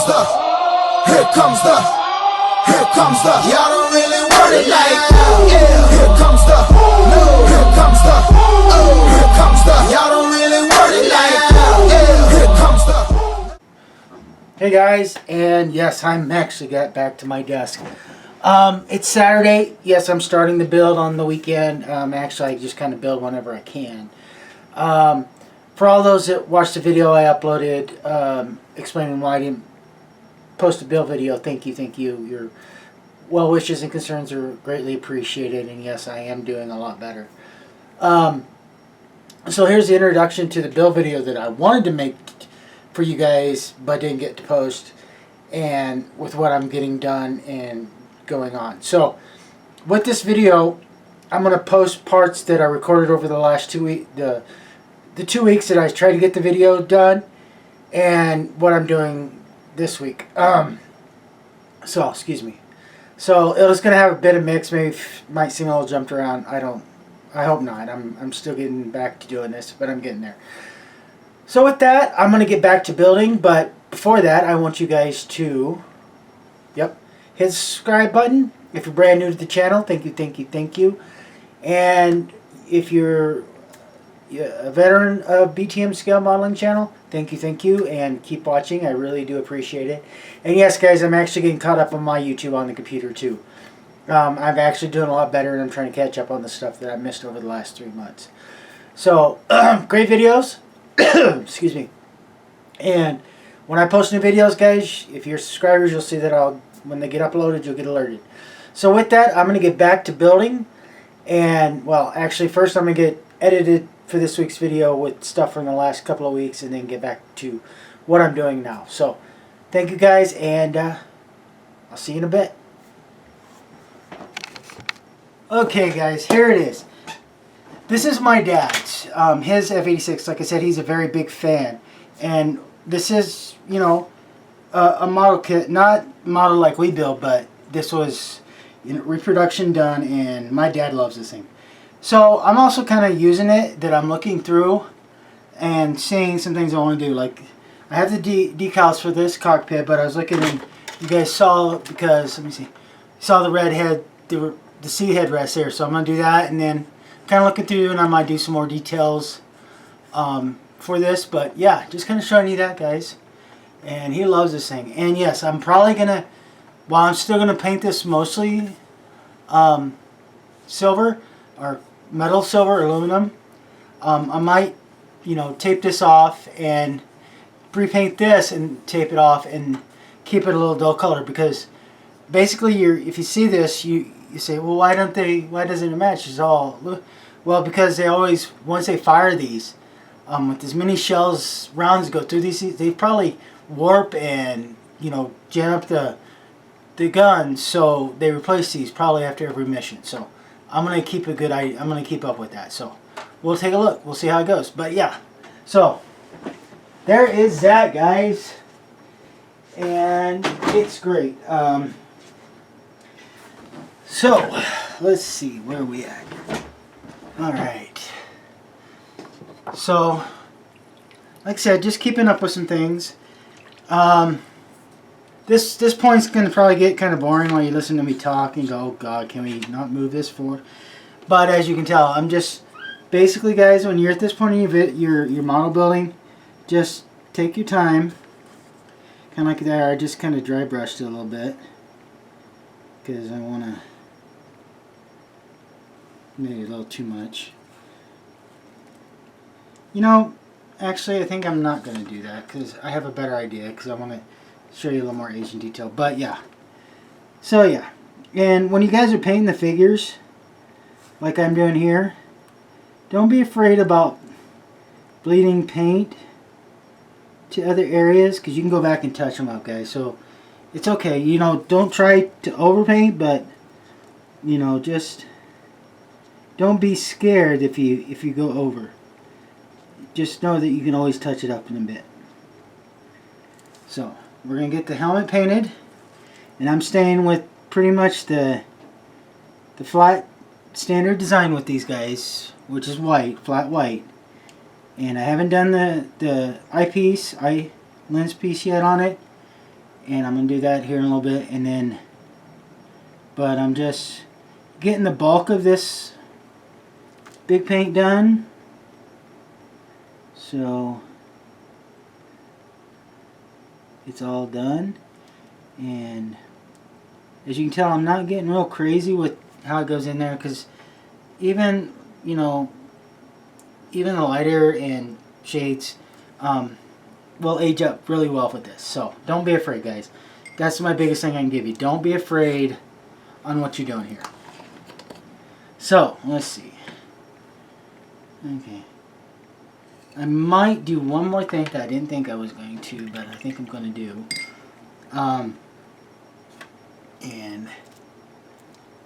y'all don't really want it like that. Yeah, here comes the, no, here comes the, oh, here comes the, y'all don't really want it like that. Yeah, here comes the. Hey guys, and yes, I'm actually got back to my desk. It's Saturday. Yes, I'm starting to build on the weekend. Actually, I just kind of build whenever I can. For all those that watched the video I uploaded explaining why I didn't post a build video, thank you. Your well wishes and concerns are greatly appreciated, and yes, I am doing a lot better. So here's the introduction to the build video that I wanted to make for you guys, but didn't get to post, and with what I'm getting done and going on. So with this video, I'm going to post parts that I recorded over the last 2 weeks, the 2 weeks that I tried to get the video done, and what I'm doing this week. So excuse me. So it's going to have a bit of mix. Maybe might seem a little jumped around. I hope not. I'm still getting back to doing this, but I'm getting there. So with that, I'm going to get back to building, but before that, I want you guys to, hit the subscribe button. If you're brand new to the channel, thank you. And if you're a veteran of BTM scale modeling channel, thank you, and keep watching. I really do appreciate it. And yes, guys, I'm actually getting caught up on my YouTube on the computer too. I'm actually doing a lot better, and I'm trying to catch up on the stuff that I missed over the last 3 months. So, great videos. Excuse me. And when I post new videos, guys, if you're subscribers, you'll see that when they get uploaded, you'll get alerted. So with that, I'm going to get back to building. And, well, actually, first I'm going to get edited for this week's video with stuff from the last couple of weeks, and then get back to what I'm doing now. So, thank you guys, and I'll see you in a bit. Okay, guys, here it is. This is my dad's. His F-86, like I said, he's a very big fan. And this is, a model kit, not model like we build, but this was reproduction done, and my dad loves this thing. So I'm also kind of using it, that I'm looking through and seeing some things I want to do. Like, I have the decals for this cockpit, but I was looking, and you guys saw, because, let me see, saw the red head, the seat headrest there. So I'm going to do that, and then kind of looking through, and I might do some more details for this. But yeah, just kind of showing you that, guys. And he loves this thing. And yes, I'm probably going to, while I'm still going to paint this mostly silver, or metal silver, aluminum, I might, tape this off and repaint this and tape it off and keep it a little dull color. Because basically, if you see this, you say, well, why doesn't it match? It's all, well, because they always, once they fire these, with as many rounds go through these, they probably warp and, jam up the gun, so they replace these probably after every mission. So I'm going to keep I'm going to keep up with that. So we'll take a look. We'll see how it goes. But yeah, so there is that, guys. And it's great. So, let's see, where are we at? Alright. So, like I said, just keeping up with some things. This point's going to probably get kind of boring while you listen to me talk and go, oh God, can we not move this forward? But as you can tell, I'm just, basically, guys, when you're at this point in your model building, just take your time. Kind of like there, I just kind of dry brushed it a little bit, because I want to, maybe a little too much. Actually, I think I'm not going to do that, because I have a better idea, because I want to show you a little more Asian detail. But yeah, so yeah, and when you guys are painting the figures, like I'm doing here, don't be afraid about bleeding paint to other areas, because you can go back and touch them up, guys. So it's okay. Don't try to overpaint, but just don't be scared if you go over. Just know that you can always touch it up in a bit. So we're gonna get the helmet painted, and I'm staying with pretty much the flat standard design with these guys, which is white, flat white. And I haven't done the eyepiece, lens piece yet on it. and I'm going to do that here in a little bit, and then, but I'm just getting the bulk of this big paint done. So it's all done, and as you can tell, I'm not getting real crazy with how it goes in there, because even, you know, even the lighter and shades will age up really well with this. So don't be afraid, guys. That's my biggest thing I can give you. Don't be afraid on what you're doing here. So let's see. Okay, I might do one more thing that I didn't think I was going to, but I think I'm going to do. And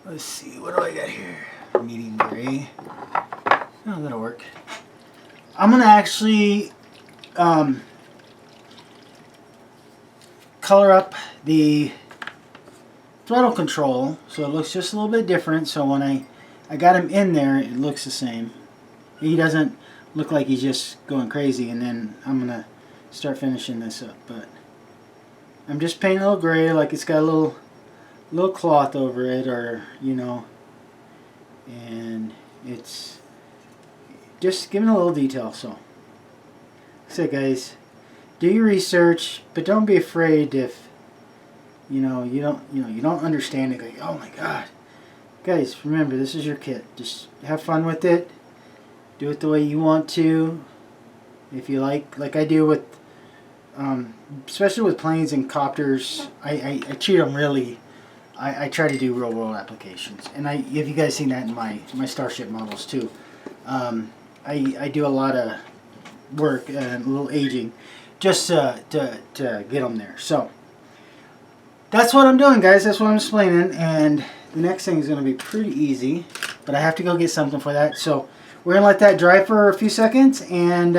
let's see, what do I got here? Medium gray. Oh, that'll work. I'm going to actually color up the throttle control so it looks just a little bit different. So when I got him in there, it looks the same. He doesn't look like he's just going crazy, and then I'm going to start finishing this up. But I'm just painting a little gray, like it's got a little cloth over it, or, you know, and it's just giving a little detail. So, like I said, guys, do your research, but don't be afraid if you don't understand it. Go, oh my God, guys! Remember, this is your kit. Just have fun with it. Do it the way you want to. If you like I do with, especially with planes and copters, I treat them really. I try to do real world applications, and have you guys seen that in my Starship models too? I do a lot of work and a little aging, just to get them there. So that's what I'm doing, guys. That's what I'm explaining, and the next thing is going to be pretty easy, but I have to go get something for that. So we're going to let that dry for a few seconds, and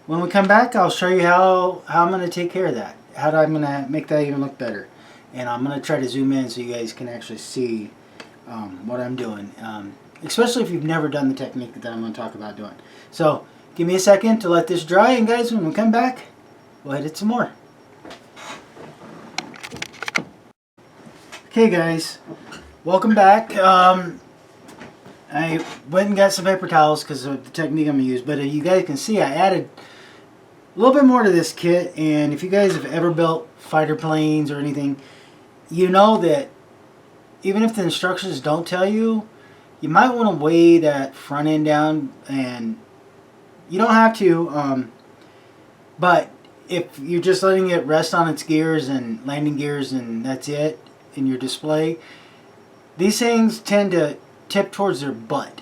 when we come back, I'll show you how I'm going to take care of that. How I'm going to make that even look better. And I'm going to try to zoom in so you guys can actually see what I'm doing. Especially if you've never done the technique that I'm going to talk about doing. So give me a second to let this dry, and guys, when we come back, we'll hit it some more. Okay, guys, welcome back. I went and got some paper towels because of the technique I'm going to use, but you guys can see I added a little bit more to this kit. And if you guys have ever built fighter planes or anything, you know that even if the instructions don't tell you, you might want to weigh that front end down, and you don't have to, but if you're just letting it rest on its gears and landing gears and that's it in your display, these things tend to tip towards their butt,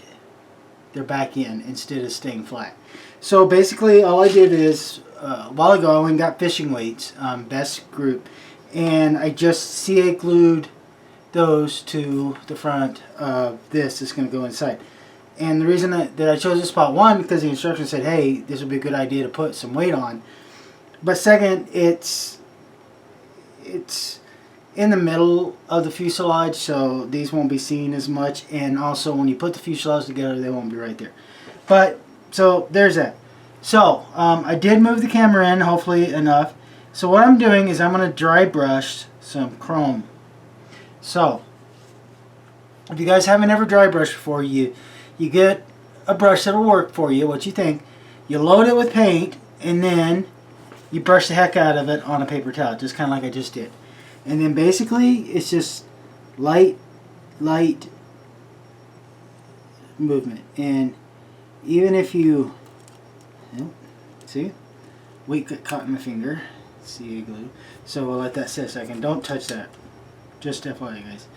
their back end, instead of staying flat. So basically all I did is a while ago I went and got fishing weights, best group, and I just CA glued those to the front of this that's going to go inside. And the reason that I chose this spot, one, because the instructions said, hey, this would be a good idea to put some weight on, but second, it's in the middle of the fuselage, so these won't be seen as much, and also when you put the fuselage together, they won't be right there. But so there's that. So I did move the camera in, hopefully enough. So what I'm doing is I'm going to dry brush some chrome. So if you guys haven't ever dry brushed before, you get a brush that'll work for you, what you think. You load it with paint, and then you brush the heck out of it on a paper towel, just kind of like I just did. And then basically it's just light movement. And even if you see, weight got caught in my finger, CA glue, so we'll let that sit a second. Don't touch that, just FYI, guys.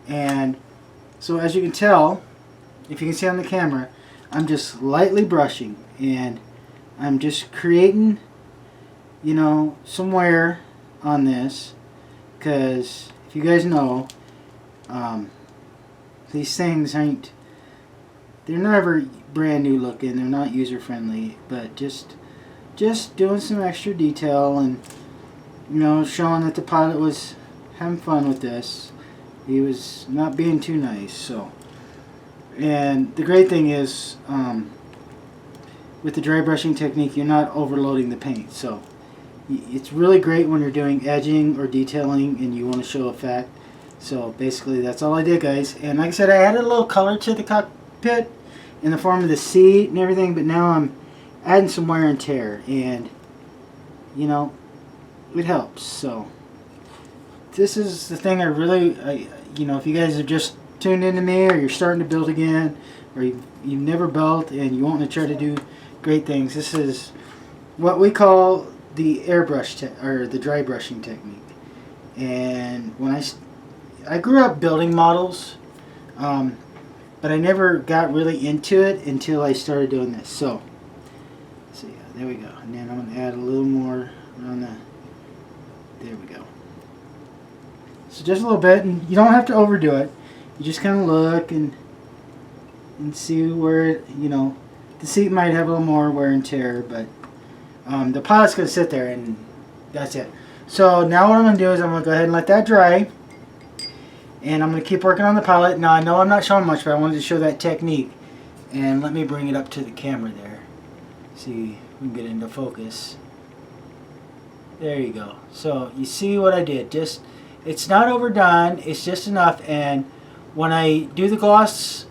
And so as you can tell, if you can see on the camera, I'm just lightly brushing, and I'm just creating, you know, some wear on this, because if you guys know, these things ain't, they're never brand new looking, they're not user friendly, but just doing some extra detail, and you know, showing that the pilot was having fun with this. He was not being too nice. So, and the great thing is, with the dry brushing technique, you're not overloading the paint, so It's really great when you're doing edging or detailing and you want to show effect. So basically that's all I did, guys. And like I said, I added a little color to the cockpit in the form of the seat and everything, but now I'm adding some wear and tear, and you know, it helps. So this is the thing you know, if you guys have just tuned into me, or you're starting to build again, or you've never built and you want to try to do great things, this is what we call the airbrush or the dry brushing technique. And when I grew up building models, but I never got really into it until I started doing this. So yeah, there we go. And then I'm going to add a little more around there we go. So just a little bit, and you don't have to overdo it. You just kind of look and see where, you know, the seat might have a little more wear and tear, but the pilot's going to sit there, and that's it. So now what I'm going to do is I'm going to go ahead and let that dry, and I'm going to keep working on the pilot. Now I know I'm not showing much, but I wanted to show that technique, and let me bring it up to the camera there. See if we can get into focus. There you go. So you see what I did. Just, it's not overdone, it's just enough. And when I do the gloss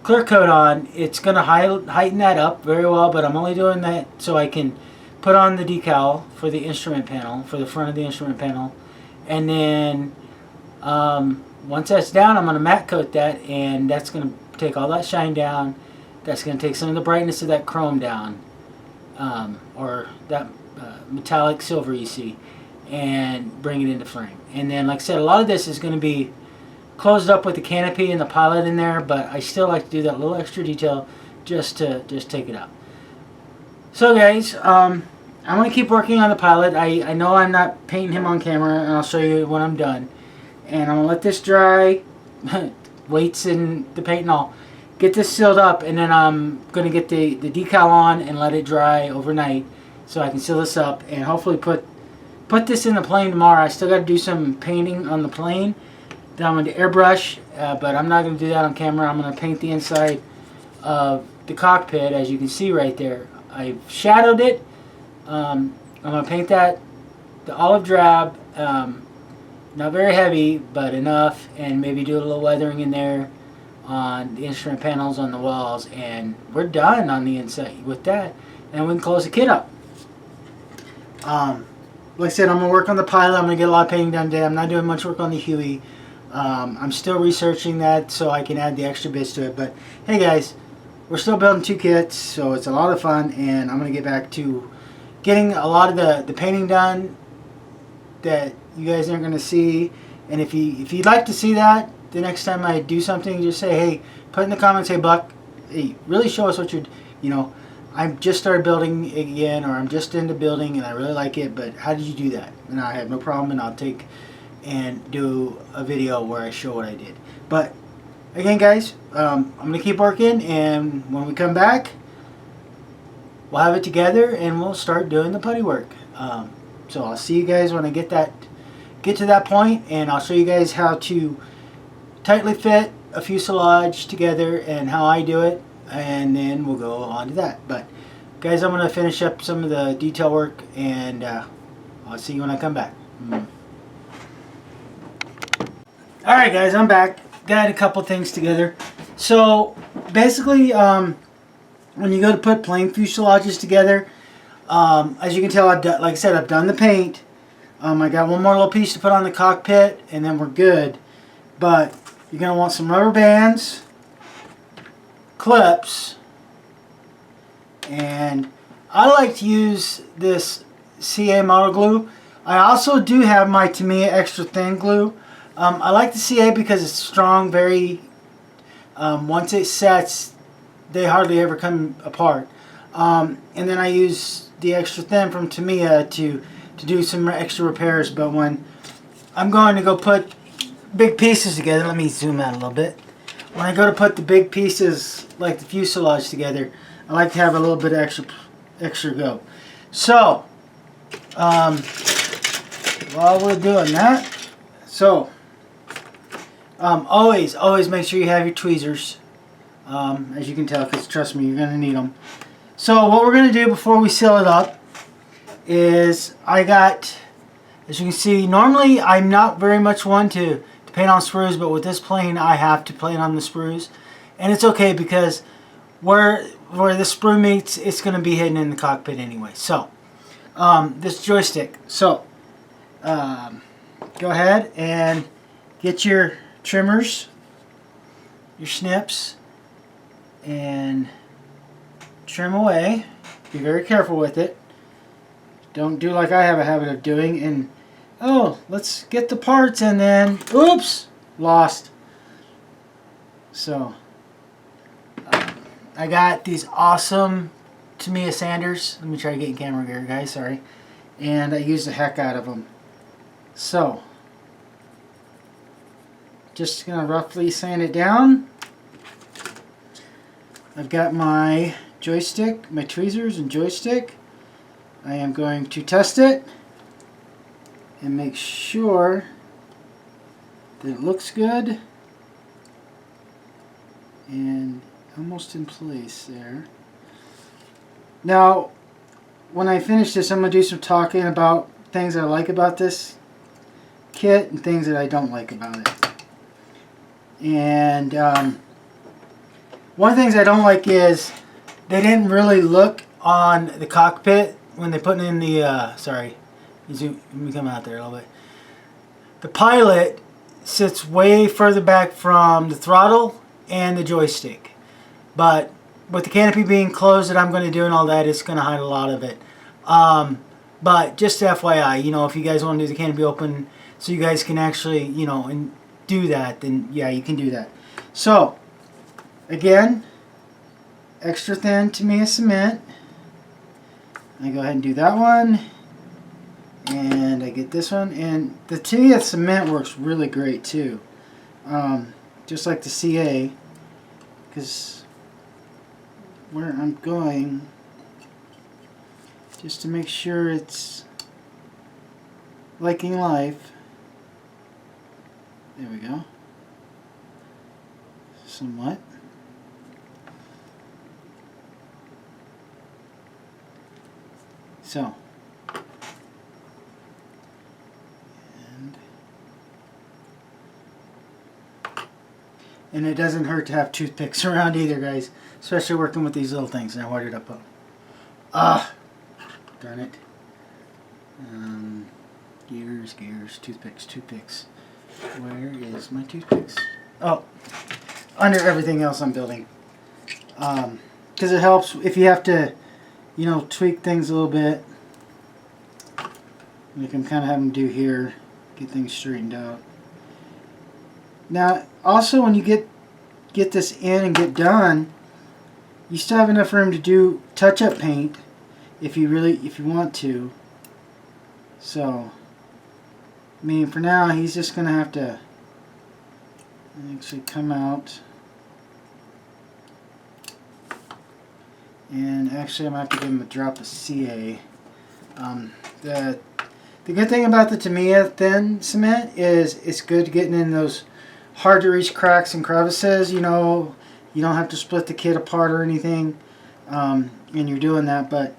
clear coat on, it's going to heighten that up very well, but I'm only doing that so I can put on the decal for the instrument panel, for the front of the instrument panel. And then once that's down, I'm going to matte coat that, and that's going to take all that shine down. That's going to take some of the brightness of that chrome down, or that metallic silver you see, and bring it into frame. And then, like I said, a lot of this is going to be closed up with the canopy and the pilot in there, but I still like to do that little extra detail just to take it out. So guys, I'm going to keep working on the pilot. I know I'm not painting him on camera, and I'll show you when I'm done. And I'm going to let this dry, weights and the paint and all, get this sealed up, and then I'm going to get the decal on and let it dry overnight so I can seal this up and hopefully put this in the plane tomorrow. I still got to do some painting on the plane that I'm going to airbrush, but I'm not going to do that on camera. I'm going to paint the inside of the cockpit, as you can see right there. I've shadowed it. I'm going to paint that the olive drab, not very heavy, but enough, and maybe do a little weathering in there on the instrument panels on the walls, and we're done on the inside with that, and we can close the kit up. Like I said, I'm going to work on the pilot. I'm going to get a lot of painting done today. I'm not doing much work on the Huey. I'm still researching that so I can add the extra bits to it. But hey guys, we're still building 2 kits, so it's a lot of fun, and I'm going to get back to getting a lot of the painting done that you guys aren't going to see. And if you'd like to see that the next time I do something, just say, hey, put in the comments, hey Buck, hey, really show us what you're, you know, I've just started building again, or I'm just into building and I really like it, but how did you do that? And I have no problem, and I'll take and do a video where I show what I did. But again guys, I'm going to keep working, and when we come back, we'll have it together and we'll start doing the putty work. So I'll see you guys when I get to that point, and I'll show you guys how to tightly fit a fuselage together and how I do it, and then we'll go on to that. But guys, I'm going to finish up some of the detail work, and I'll see you when I come back. Alright guys, I'm back. Got a couple things together. So basically, when you go to put plane fuselages together, as you can tell, like I said, I've done the paint. I got one more little piece to put on the cockpit, and then we're good. But you're going to want some rubber bands, clips, and I like to use this CA model glue. I also do have my T.B.I extra thin glue. I like the CA because it's strong, very, once it sets, they hardly ever come apart. And then I use the extra thin from T.B.I to do some extra repairs. But when I'm going to go put big pieces together, let me zoom out a little bit. When I go to put the big pieces like the fuselage together, I like to have a little bit of extra go. So while we're doing that, so always make sure you have your tweezers, as you can tell, because trust me, you're going to need them. So what we're going to do before we seal it up is I got, as you can see, normally I'm not very much one to paint on sprues, but with this plane I have to paint on the sprues. And it's okay because where the sprue meets, it's going to be hidden in the cockpit anyway. So, this joystick. So, go ahead and get your trimmers, your snips, and trim away. Be very careful with it. Don't do like I have a habit of doing and, oh, let's get the parts and then, oops, lost. So, I got these awesome T.B.I sanders. Let me try to get in camera here, guys, sorry. And I used the heck out of them. So, just going to roughly sand it down. I've got my joystick, my tweezers and joystick. I am going to test it and make sure that it looks good and almost in place there. Now, when I finish this, I'm going to do some talking about things I like about this kit and things that I don't like about it. And one of the things I don't like is they didn't really look on the cockpit when they put in the, sorry, let me come out there a little bit. The pilot sits way further back from the throttle and the joystick. But with the canopy being closed that I'm going to do and all that, it's going to hide a lot of it. But just FYI, you know, if you guys want to do the canopy open so you guys can actually, you know, and do that, then yeah, you can do that. So, again, extra thin T.B.I cement. I go ahead and do that one. And I get this one. And the T.B.I cement works really great too. Just like the CA. Because where I'm going, just to make sure it's liking life. There we go. Somewhat. So. And it doesn't hurt to have toothpicks around either, guys. Especially working with these little things. Now, where did I put them? Ah! Darn it. Gears, toothpicks. Where is my toothpicks? Oh! Under everything else I'm building. Because it helps if you have to, you know, tweak things a little bit. Like I'm kind of having to do here. Get things straightened out. Now, also when you get this in and get done, you still have enough room to do touch-up paint if you want to. So, I mean, for now, he's just going to have to actually come out. And actually, I'm going to have to give him a drop of CA. The good thing about the T.B.I thin cement is it's good getting in those hard to reach cracks and crevices. You know, you don't have to split the kit apart or anything, and you're doing that. But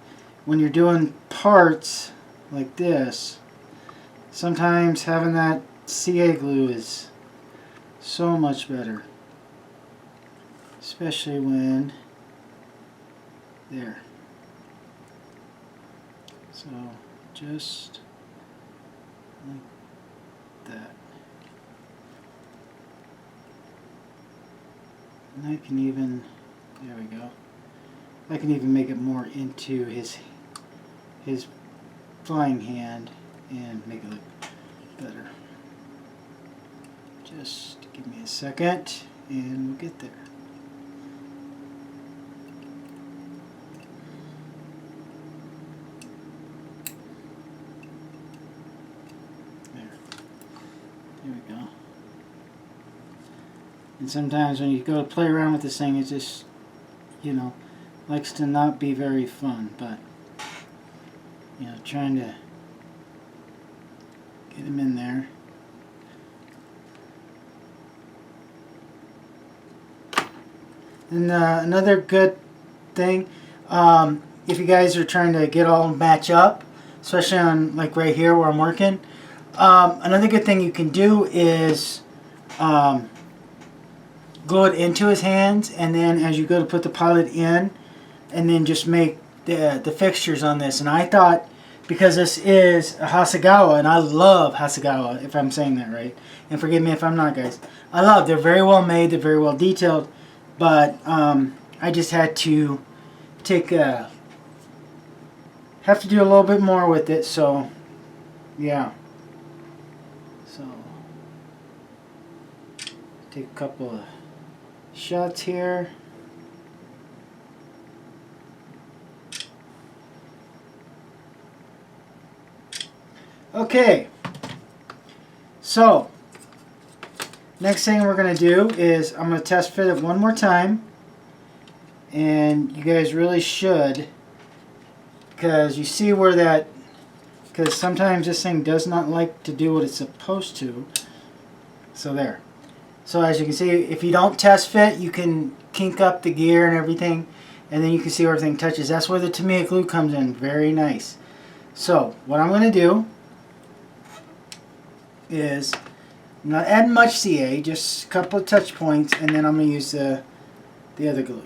when you're doing parts like this, sometimes having that CA glue is so much better, especially when there. So just like that. And I can even, there we go, I can even make it more into his flying hand and make it look better. Just give me a second and we'll get there. There we go. And sometimes when you go to play around with this thing, it just, you know, likes to not be very fun, but, you know, trying to get him in there. And another good thing, if you guys are trying to get all match up, especially on like right here where I'm working. Another good thing you can do is glue it into his hands, and then as you go to put the pilot in, and then just make the fixtures on this. And I thought, because this is a Hasegawa, and I love Hasegawa, if I'm saying that right, and forgive me if I'm not, guys. They're very well made, they're very well detailed, but I just had to have to do a little bit more with it, so yeah. So take a couple of shots here. Okay, so next thing we're going to do is I'm going to test fit it one more time, and you guys really should, because you see where that, because sometimes this thing does not like to do what it's supposed to. So there. So as you can see, if you don't test fit, you can kink up the gear and everything, and then you can see where everything touches. That's where the T.B.I glue comes in. Very nice. So what I'm going to do is I'm not adding much CA, just a couple of touch points, and then I'm going to use the other glue.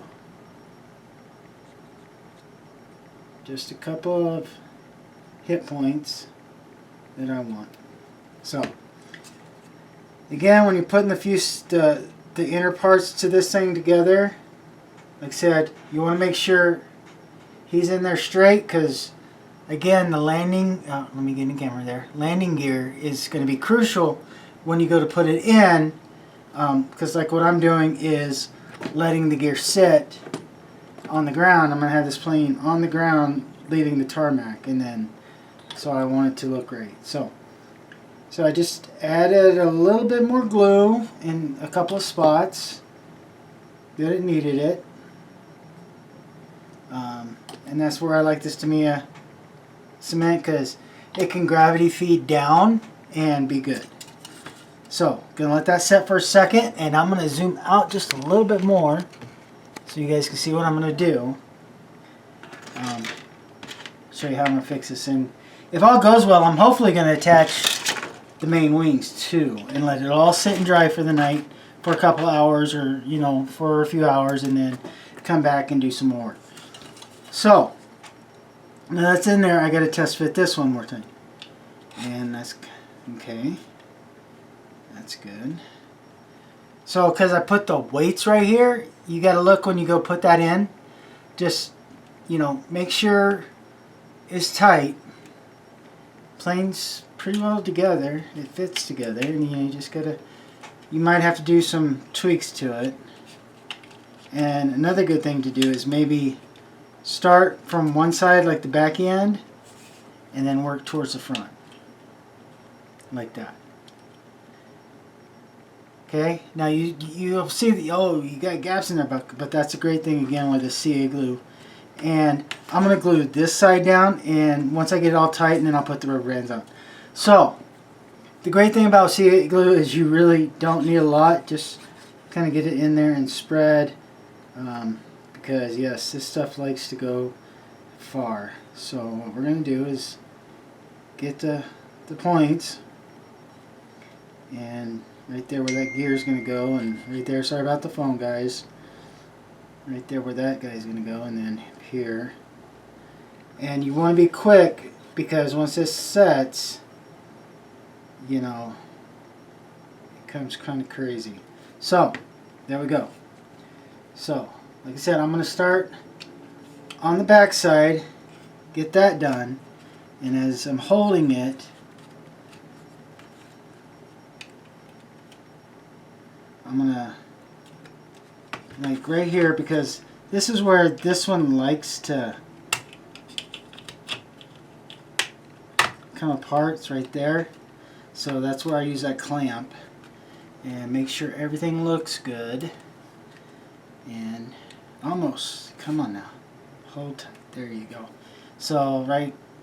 Just a couple of hit points that I want. So again, when you're putting the inner parts to this thing together, like I said, you want to make sure he's in there straight, because again, the landing, let me get in the camera there, landing gear is going to be crucial when you go to put it in, because like what I'm doing is letting the gear sit on the ground. I'm going to have this plane on the ground leaving the tarmac, and then so I want it to look great. So I just added a little bit more glue in a couple of spots that it needed it, and that's where I like this T.B.I cement, because it can gravity feed down and be good. So gonna let that set for a second, and I'm gonna zoom out just a little bit more so you guys can see what I'm gonna do. Show you how I'm gonna fix this, and if all goes well, I'm hopefully gonna attach the main wings too and let it all sit and dry for the night for a couple hours, or you know, for a few hours, and then come back and do some more work. So now that's in there, I gotta test fit this one more time, and that's okay. That's good. So because I put the weights right here, you got to look when you go put that in. Just, you know, make sure it's tight. Plane's pretty well together. It fits together, and you just got to, you might have to do some tweaks to it. And another good thing to do is maybe start from one side, like the back end, and then work towards the front. Like that. Okay, now you'll see that, oh, you got gaps in there, but that's a great thing again with the CA glue. And I'm going to glue this side down, and once I get it all tight, and then I'll put the rubber bands on. So the great thing about CA glue is you really don't need a lot, just kind of get it in there and spread, because yes, this stuff likes to go far. So what we're going to do is get the points, and right there where that gear is going to go, and right there, sorry about the phone guys, right there where that guy's going to go, and then here. And you want to be quick, because once this sets, you know, it comes kind of crazy. So there we go. So like I said, I'm going to start on the back side, get that done, and as I'm holding it, I'm gonna, like right here, because this is where this one likes to come apart. It's right there, so that's where I use that clamp, and make sure everything looks good. And almost, come on now, hold tight. There you go. So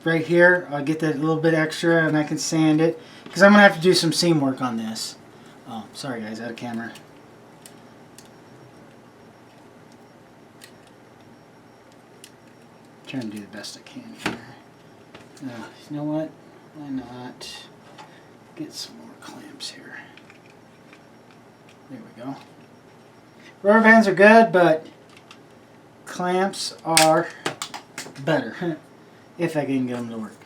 right here, I'll get that little bit extra, and I can sand it, because I'm gonna have to do some seam work on this. Oh, sorry guys, out of camera. Trying to do the best I can here. You know what? Why not get some more clamps here? There we go. Rubber bands are good, but clamps are better if I can get them to work.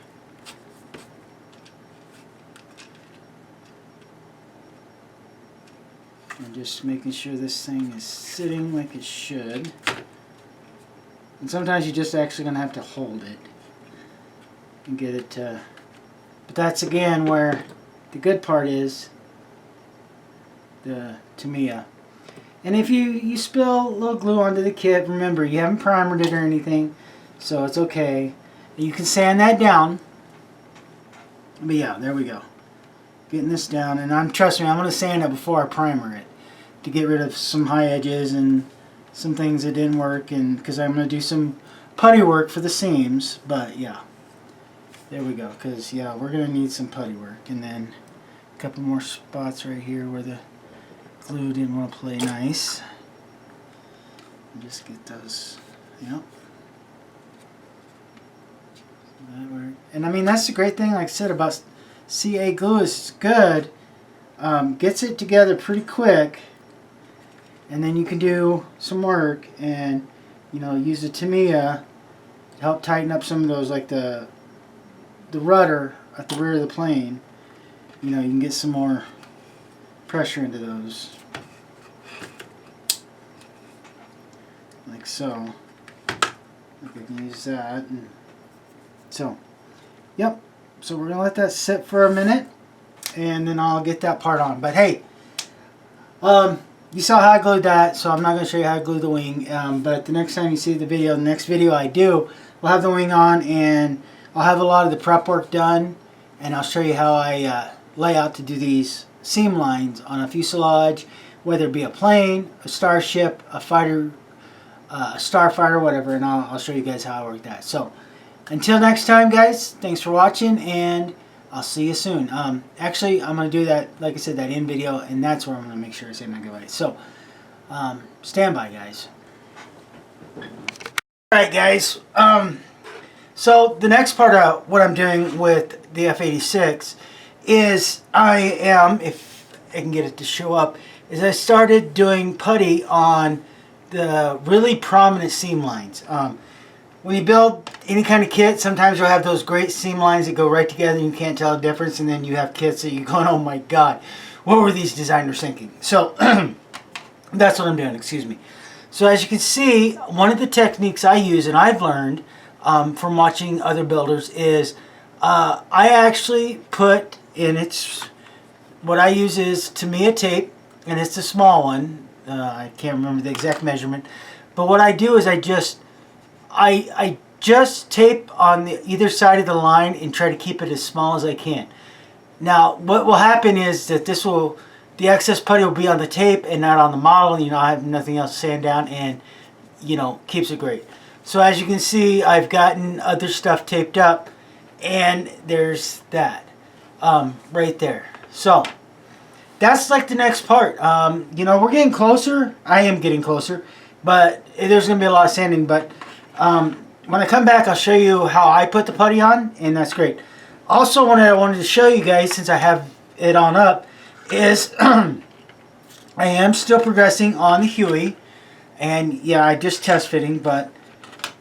And just making sure this thing is sitting like it should. And sometimes you're just actually going to have to hold it and get it to... But that's again where the good part is the T.B.I. And if you spill a little glue onto the kit, remember you haven't primered it or anything, so it's okay. You can sand that down. But yeah, there we go. Getting this down, and trust me, I'm going to sand it before I primer it to get rid of some high edges and some things that didn't work, and because I'm going to do some putty work for the seams. But yeah, there we go, because yeah, we're going to need some putty work. And then a couple more spots right here where the glue didn't want to play nice. And just get those, yep. That worked. And I mean, that's the great thing, like I said, about CA glue is good. Gets it together pretty quick, and then you can do some work and, you know, use the T.B.I. to help tighten up some of those, like the rudder at the rear of the plane. You know, you can get some more pressure into those, like so. I can use that. And so, yep. So we're gonna let that sit for a minute, and then I'll get that part on. But hey, you saw how I glued that, so I'm not gonna show you how I glue the wing. But the next time you see the video, the next video I do, we'll have the wing on, and I'll have a lot of the prep work done, and I'll show you how I lay out to do these seam lines on a fuselage, whether it be a plane, a starship, a fighter, a starfighter, whatever, and I'll show you guys how I work that. So until next time, guys, thanks for watching, and I'll see you soon. Actually, I'm going to do that, like I said, that in video, and that's where I'm going to make sure I say my goodbye. So, stand by, guys. Alright, guys. So, the next part of what I'm doing with the F-86 is I am, if I can get it to show up, is I started doing putty on the really prominent seam lines. When you build any kind of kit, sometimes you'll have those great seam lines that go right together and you can't tell the difference, and then you have kits that you're going, oh my god, what were these designers thinking? So that's what I'm doing, excuse me. So as you can see, one of the techniques I use and I've learned from watching other builders is I actually put in, what I use is T.B.I. tape, and it's a small one. I can't remember the exact measurement, but what I do is I just tape on either side of the line and try to keep it as small as I can. Now, what will happen is that the excess putty will be on the tape and not on the model. You know, I have nothing else to sand down, and, you know, keeps it great. So as you can see, I've gotten other stuff taped up, and there's that right there. So that's like the next part. You know, we're getting closer. I am getting closer, but there's going to be a lot of sanding. But when I come back, I'll show you how I put the putty on, and that's great. Also, what I wanted to show you guys, since I have it on up, is I am still progressing on the Huey. And yeah, I just test fitting, but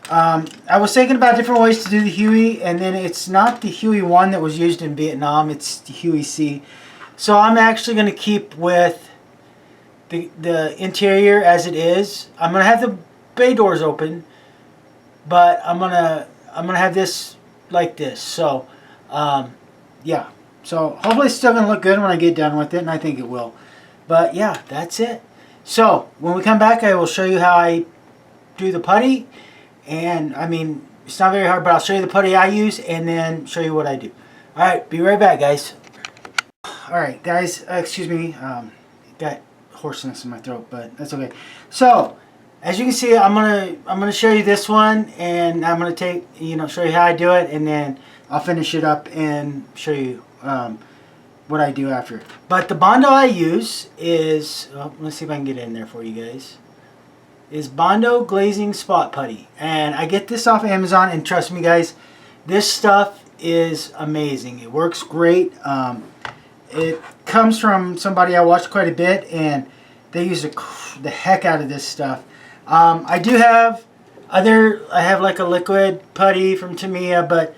I was thinking about different ways to do the Huey, and then it's not the Huey 1 that was used in Vietnam, it's the Huey C. So I'm actually going to keep with the interior as it is. I'm going to have the bay doors open, but I'm gonna have this like this. So yeah, so hopefully it's still gonna look good when I get done with it, and I think it will. But yeah, that's it. So when we come back, I will show you how I do the putty, and I mean, it's not very hard, but I'll show you the putty I use and then show you what I do. Alright, be right back, guys. Alright, guys, excuse me, got hoarseness in my throat, but that's okay. So as you can see, I'm gonna show you this one, and I'm gonna show you how I do it, and then I'll finish it up and show you what I do after. But the Bondo I use is, let's see if I can get it in there for you guys, is Bondo Glazing Spot Putty, and I get this off Amazon, and trust me guys, this stuff is amazing. It works great. It comes from somebody I watched quite a bit, and they use the heck out of this stuff. I do have I have like a liquid putty from T.B.I, but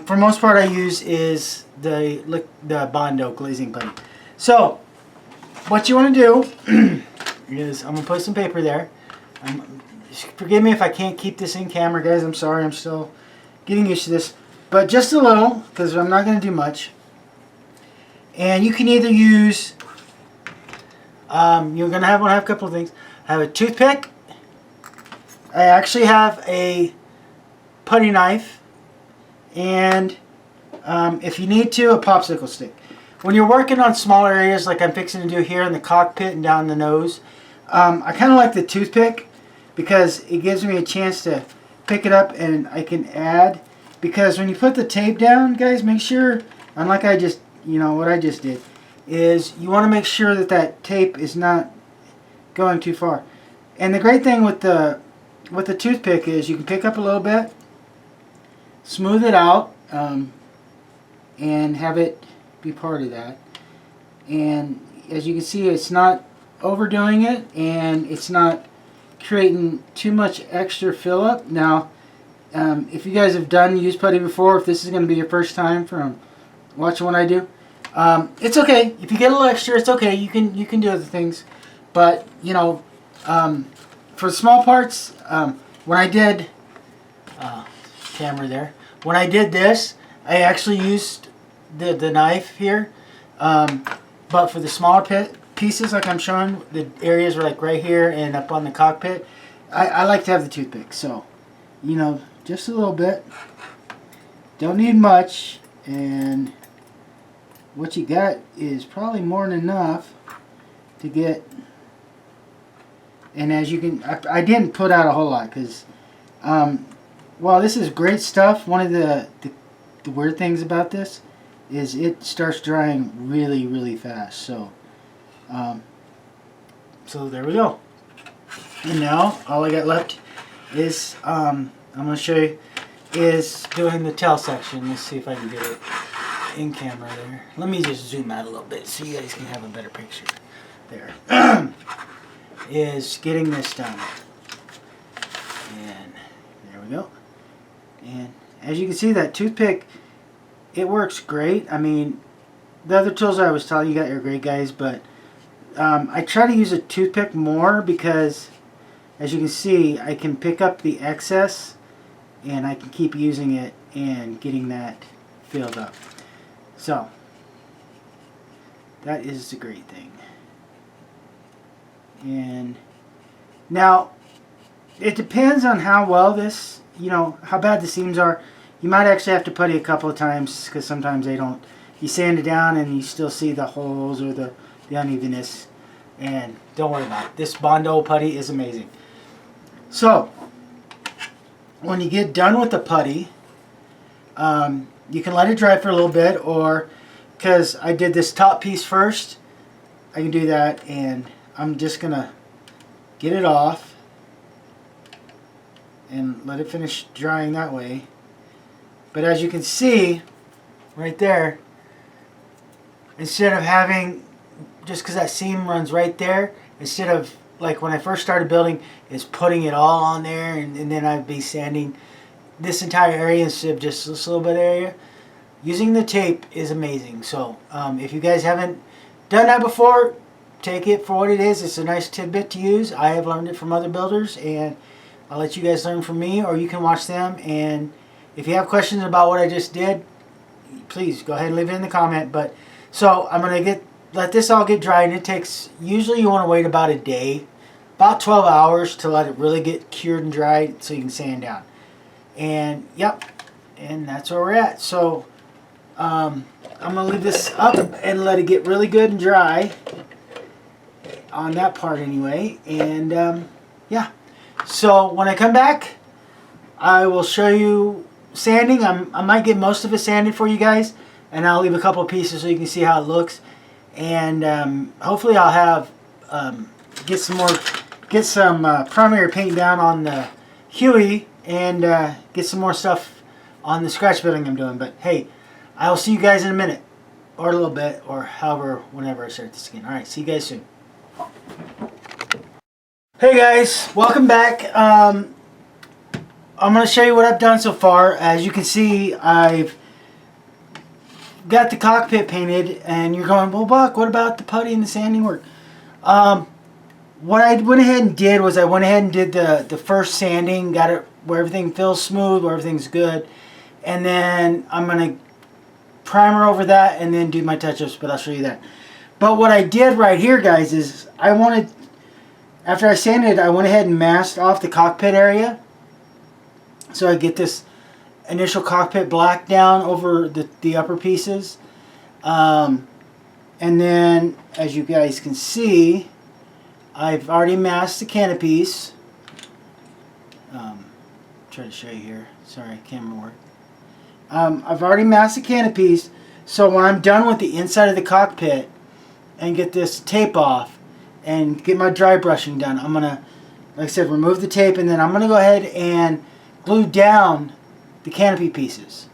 for most part I use is the Bondo glazing putty. So what you want to do is I'm going to put some paper there. Forgive me if I can't keep this in camera, guys. I'm sorry. I'm still getting used to this. But just a little, because I'm not going to do much. And you can either use, you're going to have a couple of things. I have a toothpick. I actually have a putty knife. And if you need to, a popsicle stick. When you're working on smaller areas like I'm fixing to do here in the cockpit and down the nose, I kind of like the toothpick because it gives me a chance to pick it up and I can add. Because when you put the tape down, guys, make sure, unlike what I just did, is you want to make sure that that tape is not going too far. And the great thing with the toothpick is you can pick up a little bit, smooth it out, and have it be part of that. And as you can see, it's not overdoing it, and it's not creating too much extra fill up. Now, if you guys have used putty before, if this is going to be your first time from watching what I do, it's okay. If you get a little extra, it's okay. You can do other things, but for small parts, when I did camera there, when I did this, I actually used the knife here, but for the smaller pieces, like I'm showing, the areas are like right here and up on the cockpit, I like to have the toothpick. So, just a little bit. Don't need much, and what you got is probably more than enough to get. And as you can, I didn't put out a whole lot because, well, this is great stuff. One of the weird things about this is it starts drying really, really fast. So, so there we go. And now all I got left is I'm going to show you is doing the tail section. Let's see if I can get it in camera there. Let me just zoom out a little bit so you guys can have a better picture. There. Is getting this done. And there we go. And as you can see, that toothpick, it works great. I mean, the other tools I was telling you guys are great, guys, but I try to use a toothpick more because, as you can see, I can pick up the excess and I can keep using it and getting that filled up. So, that is the great thing. And now, it depends on how well this, how bad the seams are. You might actually have to putty a couple of times because sometimes they don't. You sand it down and you still see the holes or the unevenness. And don't worry about it. This Bondo putty is amazing. So, when you get done with the putty, you can let it dry for a little bit, or because I did this top piece first, I can do that, and I'm just going to get it off and let it finish drying that way. But as you can see, right there, instead of having, just because that seam runs right there, instead of, like when I first started building, is putting it all on there, and then I'd be sanding this entire area instead of just this little bit of area. Using the tape is amazing. So if you guys haven't done that before, take it for what it is. It's a nice tidbit to use. I have learned it from other builders, and I'll let you guys learn from me, or you can watch them. And if you have questions about what I just did, please go ahead and leave it in the comment. But so I'm gonna let this all get dry, and it takes, usually you want to wait about a day, about 12 hours to let it really get cured and dried so you can sand down. And yep, and that's where we're at. So I'm gonna leave this up and let it get really good and dry on that part anyway. And yeah, so when I come back, I will show you sanding. I might get most of it sanded for you guys, and I'll leave a couple of pieces so you can see how it looks. And hopefully I'll have get some primary paint down on the Huey, and get some more stuff on the scratch building I'm doing. But hey, I'll see you guys in a minute, or a little bit, or however, whenever I start this again. Alright, see you guys soon. Hey guys, welcome back. I'm going to show you what I've done so far. As you can see, I've got the cockpit painted, and you're going, well, Buck, what about the putty and the sanding work? What I went ahead and did was I went ahead and did the first sanding, got it where everything feels smooth, where everything's good, and then I'm going to primer over that and then do my touch-ups, but I'll show you that. But what I did right here, guys, is after I sanded, I went ahead and masked off the cockpit area, so I get this initial cockpit black down over the upper pieces. And then, as you guys can see, I've already masked the canopies. Try to show you here. Sorry, camera work. I've already masked the canopies, so when I'm done with the inside of the cockpit and get this tape off and get my dry brushing done, I'm going to, like I said, remove the tape, and then I'm going to go ahead and glue down the canopy pieces.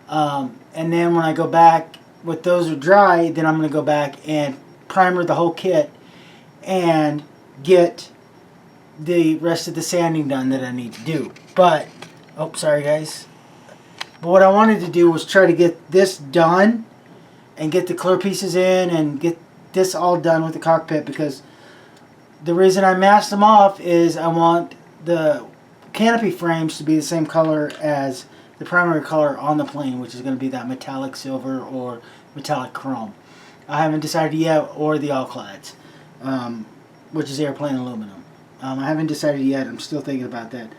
And then when I go back, with those are dry, then I'm going to go back and primer the whole kit and get the rest of the sanding done that I need to do. But, oh, sorry guys. But what I wanted to do was try to get this done and get the clear pieces in and get this all done with the cockpit, because the reason I masked them off is I want the canopy frames to be the same color as the primary color on the plane, which is going to be that metallic silver or metallic chrome. I haven't decided yet, or the all-clads, which is airplane aluminum. I haven't decided yet. I'm still thinking about that.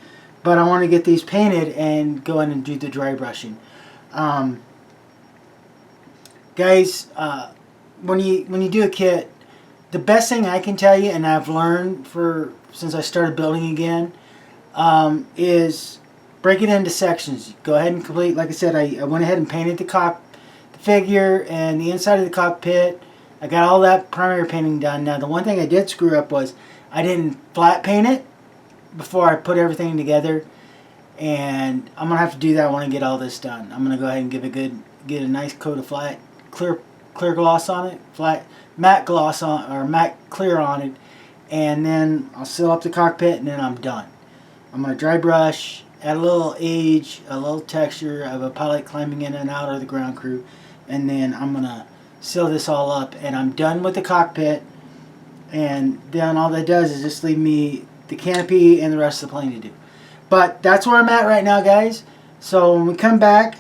But I want to get these painted and go in and do the dry brushing. Guys, when you do a kit, the best thing I can tell you, and I've learned since I started building again, is break it into sections. Go ahead and complete. Like I said, I went ahead and painted the figure and the inside of the cockpit. I got all that primary painting done. Now, the one thing I did screw up was I didn't flat paint it before I put everything together, and I'm gonna have to do that when I get all this done. I'm gonna go ahead and get a nice coat of flat clear gloss on it, flat matte gloss on, or matte clear on it, and then I'll seal up the cockpit, and then I'm done. I'm gonna dry brush, add a little age, a little texture of a pilot climbing in and out, or the ground crew, and then I'm gonna seal this all up, and I'm done with the cockpit. And then all that does is just leave me the canopy and the rest of the plane to do. But that's where I'm at right now, guys. So when we come back,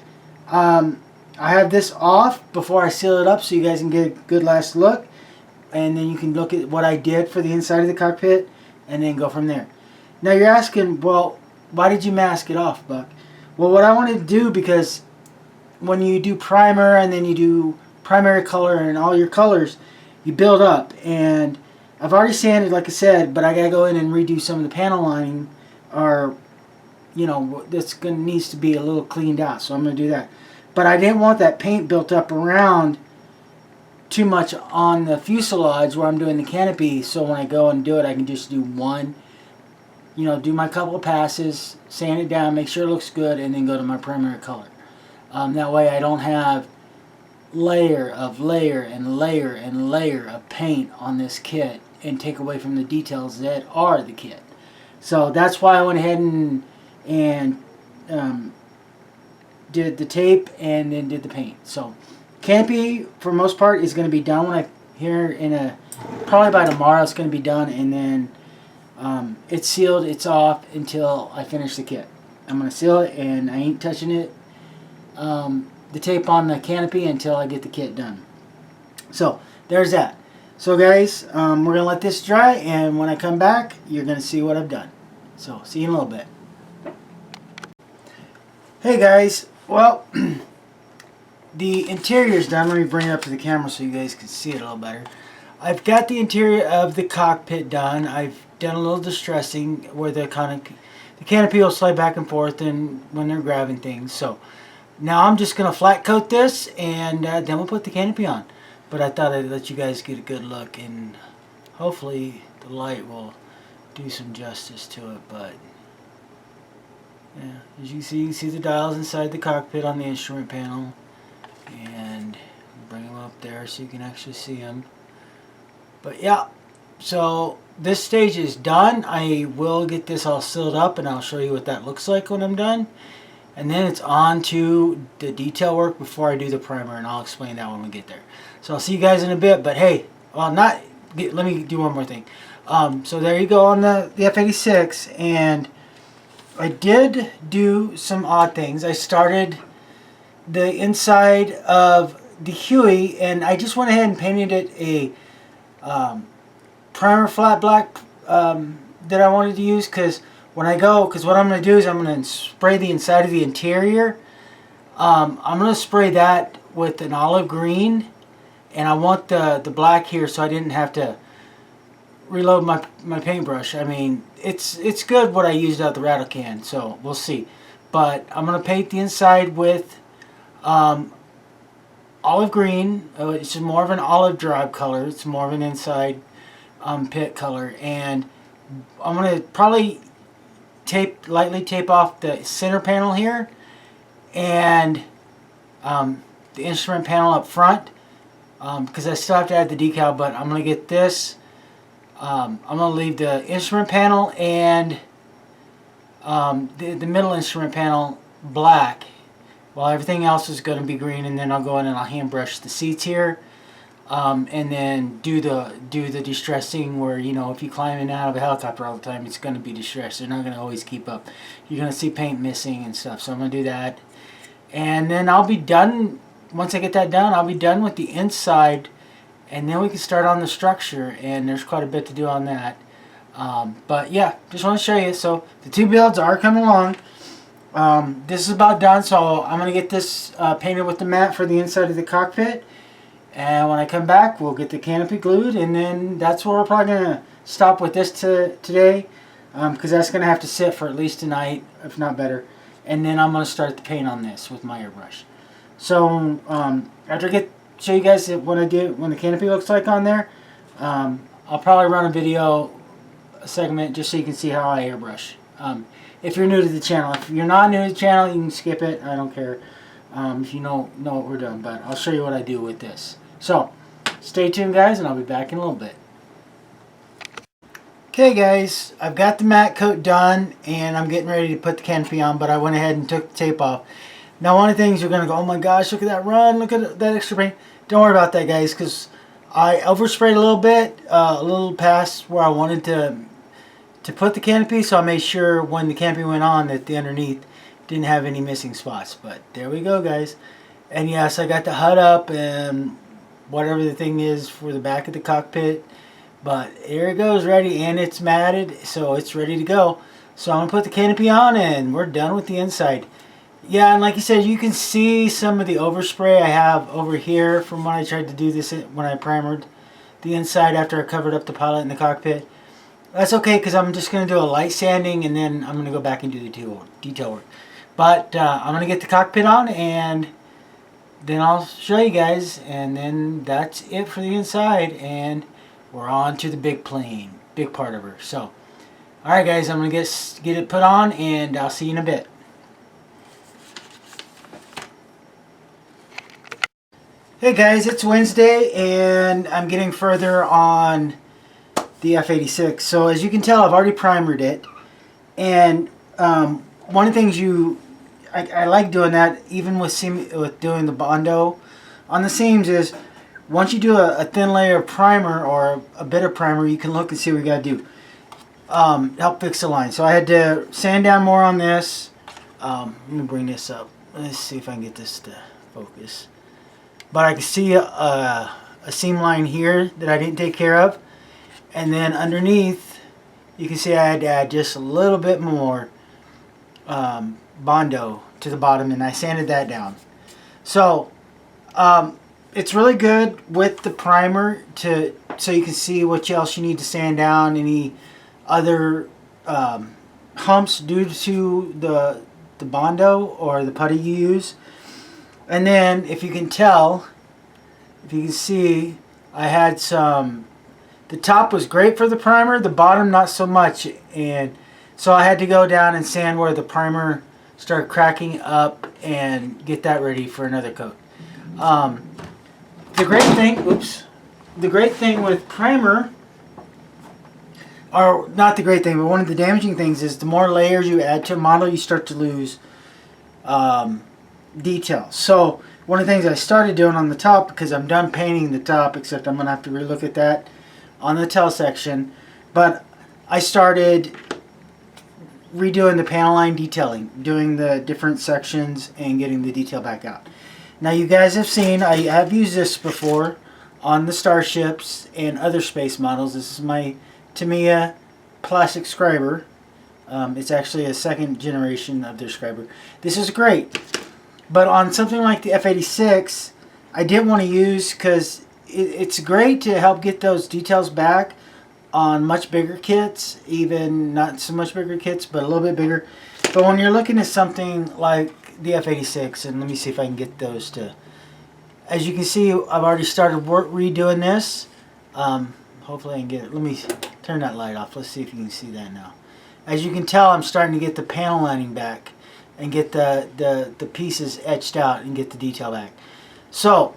I have this off before I seal it up, so you guys can get a good last look, and then you can look at what I did for the inside of the cockpit and then go from there. Now you're asking, well, why did you mask it off, Buck? Well, what I wanted to do, because when you do primer and then you do primary color and all your colors, you build up. And I've already sanded, like I said, but I gotta go in and redo some of the panel lining, or that's needs to be a little cleaned out. So I'm gonna do that. But I didn't want that paint built up around too much on the fuselage where I'm doing the canopy. So when I go and do it, I can just do one. Do my couple of passes, sand it down, make sure it looks good, and then go to my primary color. That way I don't have layer and layer and layer of paint on this kit and take away from the details that are the kit. So that's why I went ahead and did the tape and then did the paint. So canopy for most part is going to be done when probably by tomorrow it's going to be done, and then it's sealed, it's off until I finish the kit. I'm going to seal it, and I ain't touching it, the tape on the canopy, until I get the kit done. So there's that. So guys, we're going to let this dry, and when I come back, you're going to see what I've done. So see you in a little bit. Hey guys, well, the interior's done. Let me bring it up to the camera so you guys can see it a little better. I've got the interior of the cockpit done. I've done a little distressing where the canopy will slide back and forth and when they're grabbing things. So now I'm just going to flat coat this, and then we'll put the canopy on. But I thought I'd let you guys get a good look, and hopefully the light will do some justice to it. But Yeah, as you can see the dials inside the cockpit on the instrument panel, and bring them up there so you can actually see them. But yeah, so this stage is done. I will get this all sealed up, and I'll show you what that looks like when I'm done. And then it's on to the detail work before I do the primer, and I'll explain that when we get there. So I'll see you guys in a bit. But hey, well, let me do one more thing. So there you go on the F-86, and I did do some odd things. I started the inside of the Huey, and I just went ahead and painted it a primer flat black that I wanted to use, because what I'm going to do is I'm going to spray the inside of the interior. I'm going to spray that with an olive green, and I want the black here so I didn't have to reload my paintbrush. I mean, it's good what I used out the rattle can, so we'll see. But I'm going to paint the inside with olive green. It's more of an olive drab color. It's more of an inside pit color, and I'm going to probably lightly tape off the center panel here and the instrument panel up front, because I still have to add the decal, but I'm going to get this. I'm going to leave the instrument panel and the middle instrument panel black, while everything else is going to be green, and then I'll go in and I'll hand brush the seats here, and then do the distressing where, you know, if you climb in and out of a helicopter all the time, it's going to be distressed. They're not going to always keep up. You're going to see paint missing and stuff, so I'm going to do that. And then I'll be done. Once I get that done, I'll be done with the inside, and then we can start on the structure, and there's quite a bit to do on that. But yeah, just want to show you. So the two builds are coming along. This is about done, so I'm going to get this painted with the matte for the inside of the cockpit. And when I come back, we'll get the canopy glued, and then that's where we're probably going to stop with this today, because that's going to have to sit for at least a night, if not better. And then I'm going to start the paint on this with my airbrush. So after I show you guys when the canopy looks like on there, I'll probably run a video segment just so you can see how I airbrush. If you're new to the channel. If you're not new to the channel, you can skip it. I don't care if you know what we're doing, but I'll show you what I do with this. So stay tuned, guys, and I'll be back in a little bit. Okay, guys, I've got the matte coat done, and I'm getting ready to put the canopy on, but I went ahead and took the tape off. Now, one of the things you're going to go, oh my gosh, look at that run, look at that extra paint. Don't worry about that, guys, because I oversprayed a little bit, a little past where I wanted to put the canopy, so I made sure when the canopy went on that the underneath didn't have any missing spots. But there we go, guys. And yes, I got the HUD up and whatever the thing is for the back of the cockpit. But here it goes, ready, and it's matted, so it's ready to go. So I'm going to put the canopy on, and we're done with the inside. Yeah, and like you said, you can see some of the overspray I have over here from when I tried to do this when I primered the inside after I covered up the pilot in the cockpit. That's okay, because I'm just going to do a light sanding, and then I'm going to go back and do the detail work. But I'm going to get the cockpit on, and then I'll show you guys, and then that's it for the inside, and we're on to the big plane, big part of her. So, alright guys, I'm going to get it put on, and I'll see you in a bit. Hey guys, it's Wednesday, and I'm getting further on the F-86. So as you can tell, I've already primered it, and one of the things I like doing that, even with doing the Bondo on the seams, is once you do a thin layer of primer or a bit of primer, you can look and see what you got to do. Help fix the line. So I had to sand down more on this. Let me bring this up. Let's see if I can get this to focus. But I can see a seam line here that I didn't take care of. And then underneath, you can see I had to add just a little bit more Bondo to the bottom, and I sanded that down. So it's really good with the primer so you can see what else you need to sand down, any other humps due to the Bondo or the putty you use. And then if you can tell, if you can see, I had the top was great for the primer, the bottom not so much, and so I had to go down and sand where the primer start cracking up and get that ready for another coat. The great thing with primer, or not the great thing, but one of the damaging things is the more layers you add to a model, you start to lose detail. So one of the things I started doing on the top, because I'm done painting the top, except I'm going to have to relook at that on the tail section, but I started redoing the panel line detailing, doing the different sections and getting the detail back out. Now you guys have seen, I have used this before on the starships and other space models. This is my T.B.I plastic scriber. It's actually a second generation of their scriber. This is great, but on something like the F-86, I didn't want to use, because it's great to help get those details back on much bigger kits, even not so much bigger kits, but a little bit bigger. But when you're looking at something like the F-86, and let me see if I can get those to, as you can see, I've already started redoing this. Hopefully I can get it. Let me turn that light off. Let's see if you can see that now. As you can tell, I'm starting to get the panel lining back and get the pieces etched out and get the detail back. So,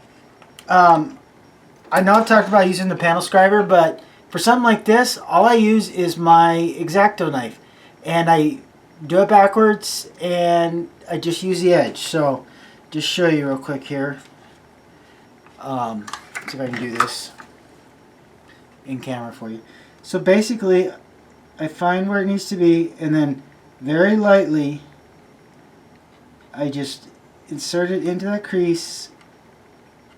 I know I've talked about using the panel scriber, but for something like this, all I use is my X-Acto knife, and I do it backwards, and I just use the edge. So, just show you real quick here. Let's see if I can do this in camera for you. So basically, I find where it needs to be, and then very lightly, I just insert it into that crease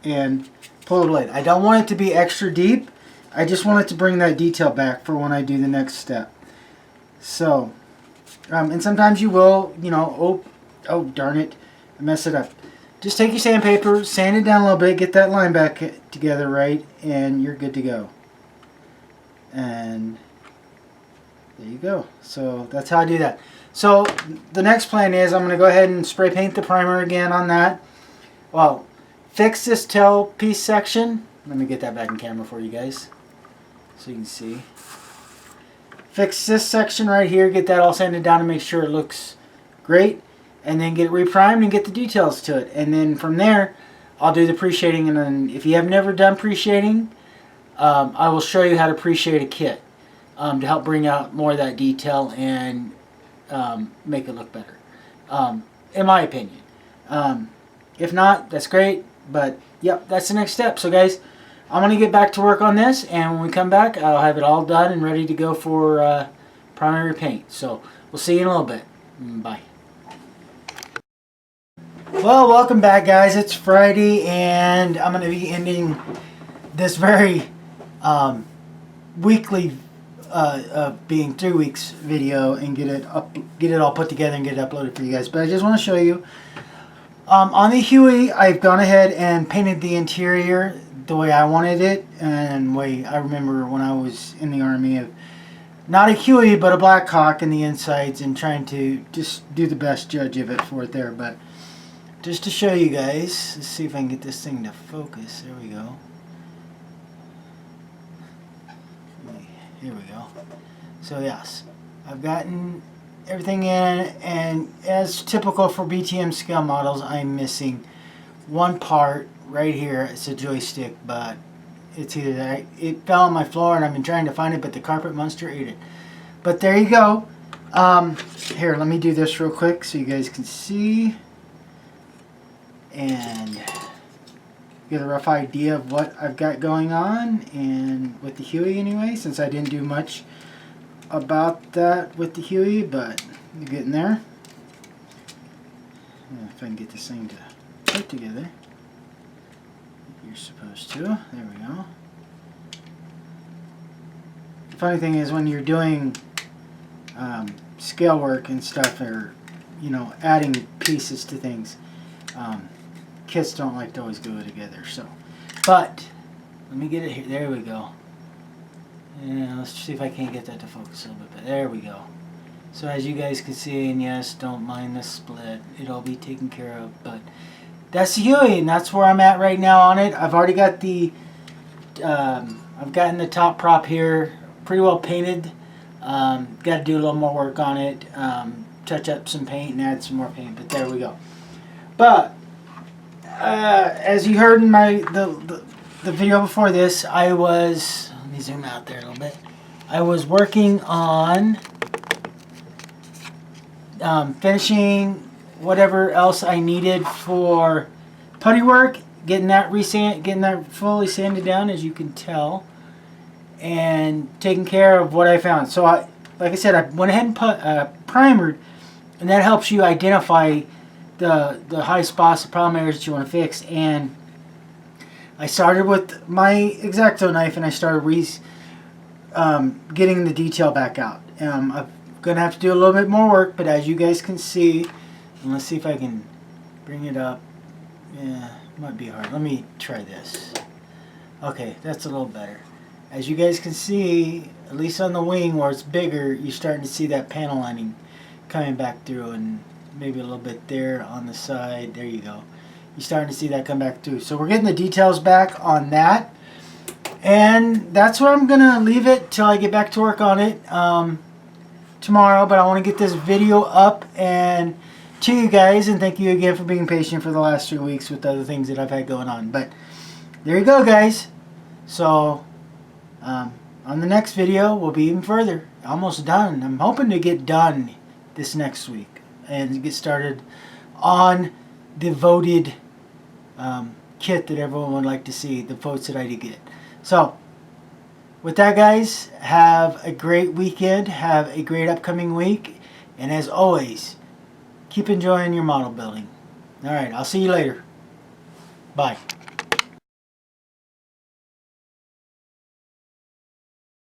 and pull the blade. I don't want it to be extra deep. I just want it to bring that detail back for when I do the next step. So, and sometimes you will, you know, oh darn it, I messed it up. Just take your sandpaper, sand it down a little bit, get that line back together right, and you're good to go. And there you go. So that's how I do that. So the next plan is I'm going to go ahead and spray paint the primer again on that. Well, fix this tail piece section. Let me get that back in camera for you guys so you can see. Fix this section right here, get that all sanded down and make sure it looks great, and then get it reprimed and get the details to it. And then from there, I'll do the pre-shading. And then if you have never done pre-shading, I will show you how to pre-shade a kit to help bring out more of that detail and make it look better, in my opinion. If not, that's great, but yep, that's the next step. So guys, I'm going to get back to work on this, and when we come back, I'll have it all done and ready to go for primary paint. So we'll see you in a little bit. Bye. Well, welcome back guys. It's Friday, and I'm going to be ending this very weekly being 3 weeks video and get it all put together and get it uploaded for you guys. But I just want to show you on the Huey, I've gone ahead and painted the interior the way I wanted it, and the way I remember when I was in the Army, of not a Huey but a Black Hawk in the insides, and trying to just do the best judge of it for it there. But just to show you guys, let's see if I can get this thing to focus. There we go. Here we go. So yes, I've gotten everything in, and as typical for BTM scale models, I'm missing one part right here. It's a joystick, but it's either that it fell on my floor and I've been trying to find it, but the carpet monster ate it. But there you go. Here, let me do this real quick so you guys can see and get a rough idea of what I've got going on, and with the Huey anyway, since I didn't do much about that with the Huey, but you're getting there. If I can get this thing to put together, you're supposed to. There we go. The funny thing is, when you're doing scale work and stuff, or you know, adding pieces to things, kits don't like to always go together. So, but let me get it here. There we go. Yeah, let's see if I can't get that to focus a little bit. But there we go. So as you guys can see, and yes, don't mind the split, it'll be taken care of. But that's the Huey, and that's where I'm at right now on it. I've already got the I've gotten the top prop here pretty well painted. Got to do a little more work on it. touch up some paint and add some more paint, but there we go. But as you heard in the video before this, I was, let me zoom out there a little bit. I was working on finishing whatever else I needed for putty work, getting that fully sanded down, as you can tell, and taking care of what I found. So like I said, I went ahead and primered, and that helps you identify the high spots, the problem areas that you want to fix. And I started with my X-Acto knife, and I started getting the detail back out. I'm going to have to do a little bit more work, but as you guys can see, and let's see if I can bring it up. Yeah, it might be hard. Let me try this. Okay, that's a little better. As you guys can see, at least on the wing where it's bigger, you're starting to see that panel lining coming back through, and maybe a little bit there on the side. There you go. You're starting to see that come back through. So we're getting the details back on that. And that's where I'm going to leave it till I get back to work on it tomorrow. But I want to get this video up and to you guys. And thank you again for being patient for the last 3 weeks with the other things that I've had going on. But there you go, guys. So on the next video, we'll be even further. Almost done. I'm hoping to get done this next week and get started on the voted kit that everyone would like to see, the votes that I did get. So with that, guys, have a great weekend, have a great upcoming week, and as always, keep enjoying your model building. Alright, I'll see you later. Bye.